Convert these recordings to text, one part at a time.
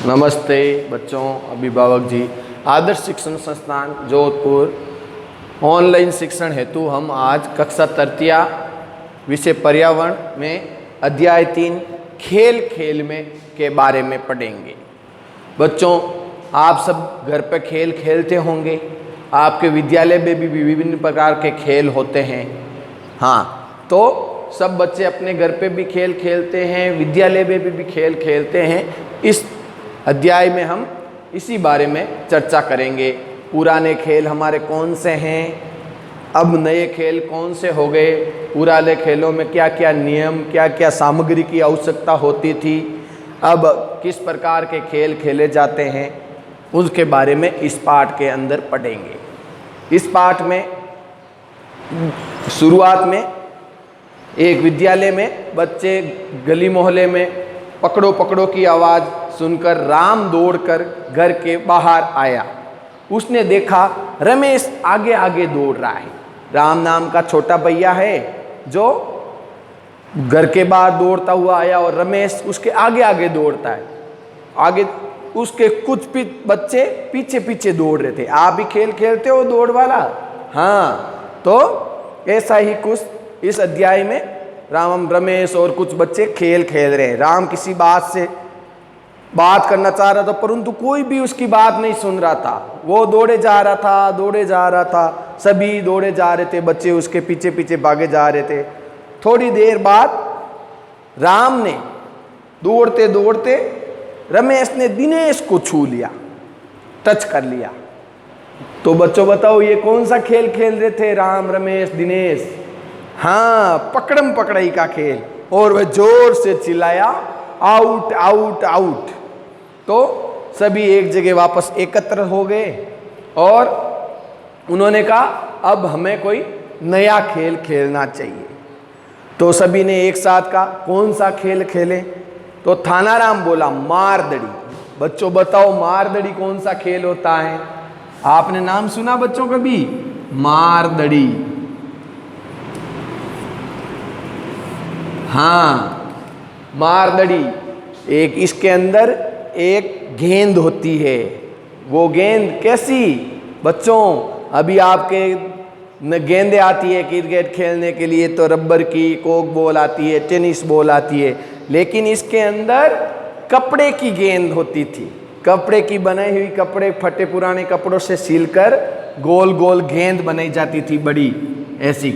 नमस्ते बच्चों, अभिभावक जी। आदर्श शिक्षण संस्थान जोधपुर ऑनलाइन शिक्षण हेतु हम आज कक्षा तृतीया विषय पर्यावरण में अध्याय 3 खेल खेल में के बारे में पढ़ेंगे। बच्चों, आप सब घर पर खेल खेलते होंगे। आपके विद्यालय में भी विभिन्न प्रकार के खेल होते हैं। हाँ, तो सब बच्चे अपने घर पे भी खेल खेलते हैं, विद्यालय में भी खेल खेलते हैं। इस अध्याय में हम इसी बारे में चर्चा करेंगे। पुराने खेल हमारे कौन से हैं, अब नए खेल कौन से हो गए, पुराने खेलों में क्या क्या नियम, क्या क्या सामग्री की आवश्यकता होती थी, अब किस प्रकार के खेल खेले जाते हैं, उसके बारे में इस पाठ के अंदर पढ़ेंगे। इस पाठ में शुरुआत में एक विद्यालय में बच्चे गली मोहल्ले में पकड़ो पकड़ो की आवाज़ सुनकर राम दौड़कर घर के बाहर आया। उसने देखा रमेश आगे आगे दौड़ रहा है। राम नाम का छोटा भैया है जो घर के बाहर दौड़ता हुआ आया और रमेश उसके आगे आगे दौड़ता है। आगे उसके कुछ बच्चे पीछे पीछे दौड़ रहे थे। आप भी खेल खेलते हो दौड़ वाला? हाँ, तो ऐसा ही कुछ इस अध्याय में राम रमेश और कुछ बच्चे खेल खेल रहे हैं। राम किसी बात से बात करना चाह रहा था, परंतु कोई भी उसकी बात नहीं सुन रहा था। वो दौड़े जा रहा था, दौड़े जा रहा था, सभी दौड़े जा रहे थे, बच्चे उसके पीछे पीछे भागे जा रहे थे। थोड़ी देर बाद राम ने दौड़ते दौड़ते रमेश ने दिनेश को छू लिया, टच कर लिया। तो बच्चों बताओ, ये कौन सा खेल खेल रहे थे राम, रमेश, दिनेश? हाँ, पकड़म पकड़ाई का खेल। और वह जोर से चिल्लाया, आउट आउट आउट। तो सभी एक जगह वापस एकत्र हो गए और उन्होंने कहा अब हमें कोई नया खेल खेलना चाहिए। तो सभी ने एक साथ कहा कौन सा खेल खेलें? तो थानाराम बोला मारदड़ी। बच्चों बताओ, मारदड़ी कौन सा खेल होता है? आपने नाम सुना बच्चों कभी? मारदड़ी। हाँ, मारदड़ी। एक इसके अंदर एक गेंद होती है। वो गेंद कैसी? बच्चों, अभी आपके गेंदें आती है क्रिकेट खेलने के लिए, तो रबर की कोक बॉल आती है, टेनिस बॉल आती है, लेकिन इसके अंदर कपड़े की गेंद होती थी। कपड़े की बनाई हुई, कपड़े फटे पुराने कपड़ों से सीलकर गोल गोल गेंद बनाई जाती थी, बड़ी ऐसी।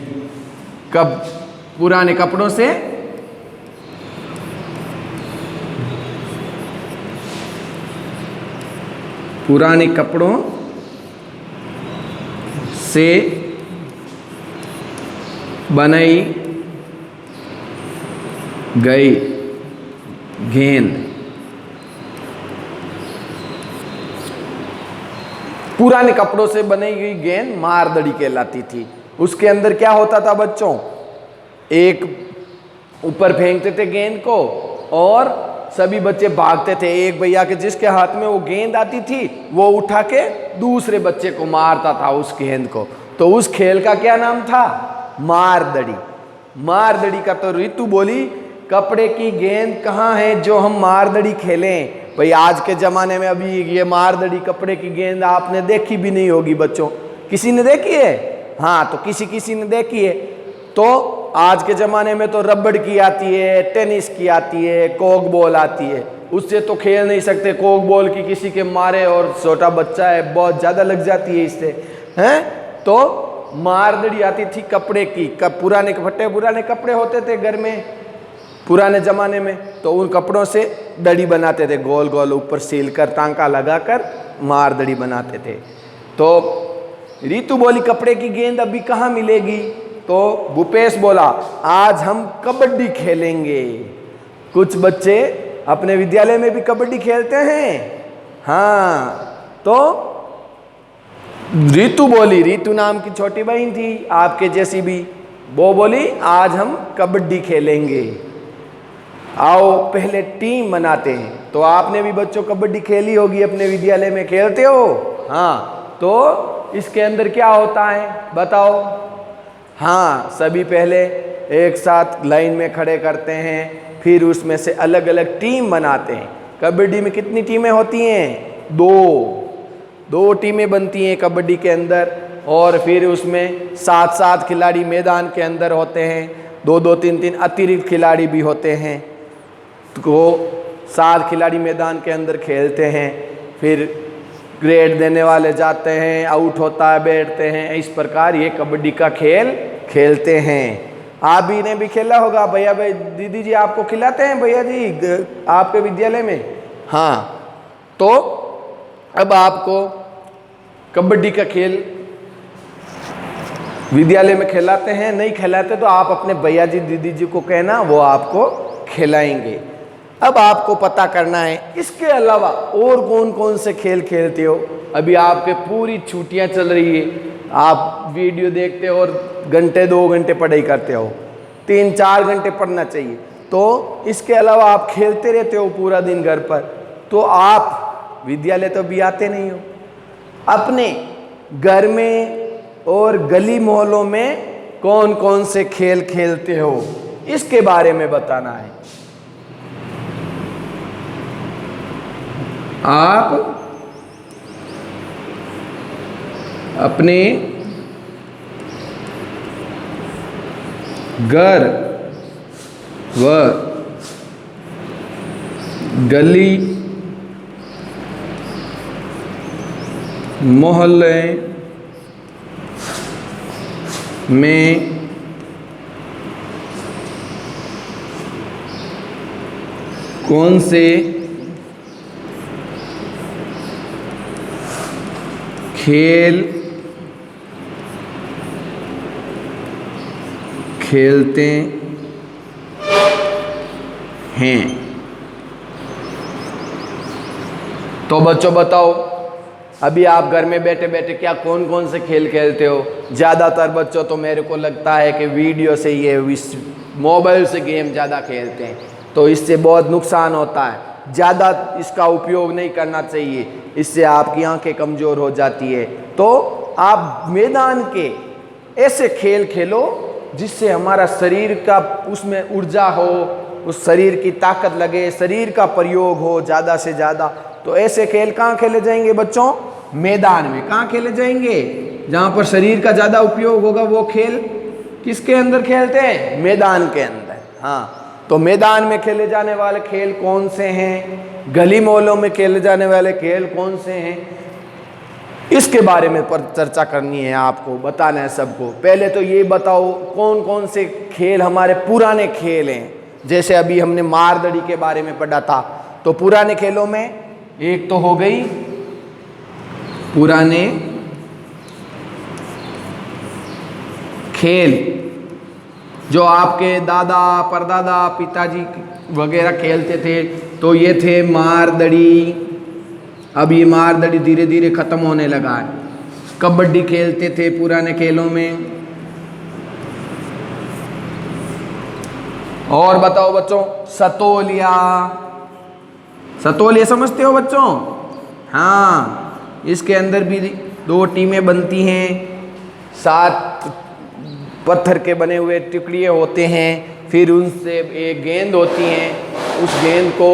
कब पुराने कपड़ों से पुराने कपड़ों से बनाई गई गेंद पुराने कपड़ों से बनाई गई गेंद मारदड़ी कहलाती थी। उसके अंदर क्या होता था बच्चों? एक ऊपर फेंकते थे गेंद को और सभी बच्चे भागते थे। एक भैया के जिसके हाथ में वो गेंद आती थी, वो उठा के दूसरे बच्चे को मारता था उस गेंद को। तो उस खेल का क्या नाम था? मारदड़ी। मारदड़ी का तो ऋतु बोली कपड़े की गेंद कहाँ है जो हम मारदड़ी खेलें? भाई आज के ज़माने में अभी ये मारदड़ी कपड़े की गेंद आपने देखी भी नहीं होगी बच्चों। किसी ने देखी है? हाँ, तो किसी ने देखी है। तो आज के ज़माने में तो रबड़ की आती है, टेनिस की आती है, कोक बॉल आती है। उससे तो खेल नहीं सकते। कोक बॉल की किसी के मारे, और छोटा बच्चा है, बहुत ज़्यादा लग जाती है इससे, हैं? तो मारदड़ी आती थी कपड़े की। पुराने फटे पुराने कपड़े होते थे घर में पुराने ज़माने में, तो उन कपड़ों से दड़ी बनाते थे, गोल गोल ऊपर सील कर टांका लगाकर मारदड़ी बनाते थे। तो ऋतु बोली कपड़े की गेंद अभी कहाँ मिलेगी? तो भूपेश बोला आज हम कबड्डी खेलेंगे। कुछ बच्चे अपने विद्यालय में भी कबड्डी खेलते हैं। हाँ, तो ऋतु बोली, ऋतु नाम की छोटी बहन थी आपके जैसी भी, वो बोली आज हम कबड्डी खेलेंगे, आओ पहले टीम बनाते हैं। तो आपने भी बच्चों कबड्डी खेली होगी अपने विद्यालय में, खेलते हो? हाँ, तो इसके अंदर क्या होता है बताओ? हाँ, सभी पहले एक साथ लाइन में खड़े करते हैं, फिर उसमें से अलग अलग टीम बनाते हैं। कबड्डी में कितनी टीमें होती हैं? दो टीमें बनती हैं कबड्डी के अंदर, और फिर उसमें 7-7 खिलाड़ी मैदान के अंदर होते हैं, 2-2 3-3 अतिरिक्त खिलाड़ी भी होते हैं। तो 7 खिलाड़ी मैदान के अंदर खेलते हैं, फिर ग्रेड देने वाले जाते हैं, आउट होता है बैठते हैं, इस प्रकार ये कबड्डी का खेल खेलते हैं। आप भी ने भी खेला होगा भैया भाई, दीदी जी आपको खिलाते हैं भैया जी आपके विद्यालय में? हाँ, तो अब आपको कबड्डी का खेल विद्यालय में खिलाते हैं, नहीं खिलाते तो आप अपने भैया जी दीदी जी को कहना, वो आपको खिलाएंगे। अब आपको पता करना है इसके अलावा और कौन कौन से खेल खेलते हो। अभी आपके पूरी छुट्टियां चल रही है, आप वीडियो देखते हो और घंटे 2 घंटे पढ़ाई करते हो, 3-4 घंटे पढ़ना चाहिए। तो इसके अलावा आप खेलते रहते हो पूरा दिन घर पर, तो आप विद्यालय तो भी आते नहीं हो। अपने घर में और गली मोहल्लों में कौन कौन से खेल खेलते हो, इसके बारे में बताना है। आप अपने घर व गली मोहल्ले में कौन से खेल खेलते हैं? तो बच्चों बताओ, अभी आप घर में बैठे बैठे क्या कौन कौन से खेल खेलते हो? ज़्यादातर बच्चों तो मेरे को लगता है कि वीडियो से ये मोबाइल से गेम ज़्यादा खेलते हैं, तो इससे बहुत नुकसान होता है। ज़्यादा इसका उपयोग नहीं करना चाहिए, इससे आपकी आंखें कमज़ोर हो जाती है। तो आप मैदान के ऐसे खेल खेलो जिससे हमारा शरीर का उसमें ऊर्जा हो, उस शरीर की ताकत लगे, शरीर का प्रयोग हो ज़्यादा से ज़्यादा। तो ऐसे खेल कहाँ खेले जाएंगे बच्चों? मैदान में। कहाँ खेले जाएंगे? जहाँ पर शरीर का ज़्यादा उपयोग होगा वो खेल किसके अंदर खेलते हैं? मैदान के अंदर। हाँ, तो मैदान में खेले जाने वाले खेल कौन से हैं, गली मोहल्लों में खेले जाने वाले खेल कौन से हैं, इसके बारे में पर चर्चा करनी है, आपको बताना है सबको। पहले तो ये बताओ कौन कौन से खेल हमारे पुराने खेल हैं। जैसे अभी हमने मारदड़ी के बारे में पढ़ा था, तो पुराने खेलों में एक तो हो गई पुराने खेल जो आपके दादा परदादा पिताजी वगैरह खेलते थे, तो ये थे मारदड़ी। अब ये मारदड़ी धीरे धीरे ख़त्म होने लगा है। कबड्डी खेलते थे पुराने खेलों में। और बताओ बच्चों, सतोलिया। सतोलिया समझते हो बच्चों? हाँ, इसके अंदर भी 2 टीमें बनती हैं, 7 पत्थर के बने हुए टुकड़े होते हैं, फिर उनसे एक गेंद होती है, उस गेंद को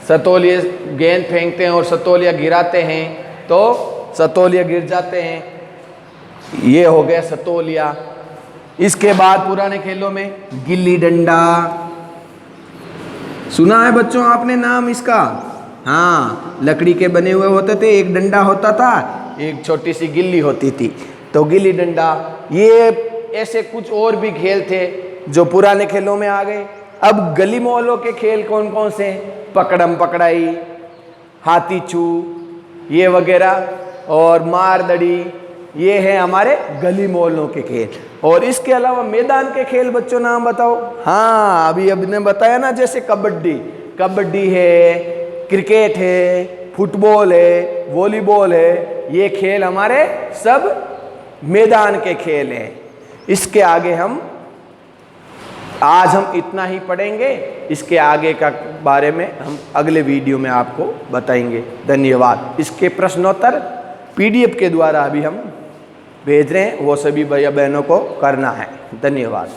सतोलिया गेंद फेंकते हैं और सतोलिया गिराते हैं, तो सतोलिया गिर जाते हैं। ये हो गया सतोलिया। इसके बाद पुराने खेलों में गिल्ली डंडा। सुना है बच्चों आपने नाम इसका? हाँ, लकड़ी के बने हुए होते थे, एक डंडा होता था, एक छोटी सी गिल्ली होती थी, तो गिल्ली डंडा। ये ऐसे कुछ और भी खेल थे जो पुराने खेलों में आ गए। अब गली मोहल्लों के खेल कौन कौन से हैं? पकड़म पकड़ाई, हाथी छू, ये वगैरह, और मारदड़ी, ये हैं हमारे गली मोहल्लों के खेल। और इसके अलावा मैदान के खेल बच्चों नाम बताओ। हाँ, अभी ने बताया ना, जैसे कबड्डी है, क्रिकेट है, फुटबॉल है, वॉलीबॉल है, ये खेल हमारे सब मैदान के खेल हैं। इसके आगे आज हम इतना ही पढ़ेंगे, इसके आगे का बारे में हम अगले वीडियो में आपको बताएंगे। धन्यवाद। इसके प्रश्नोत्तर PDF के द्वारा अभी हम भेज रहे हैं, वो सभी भैया बहनों को करना है। धन्यवाद।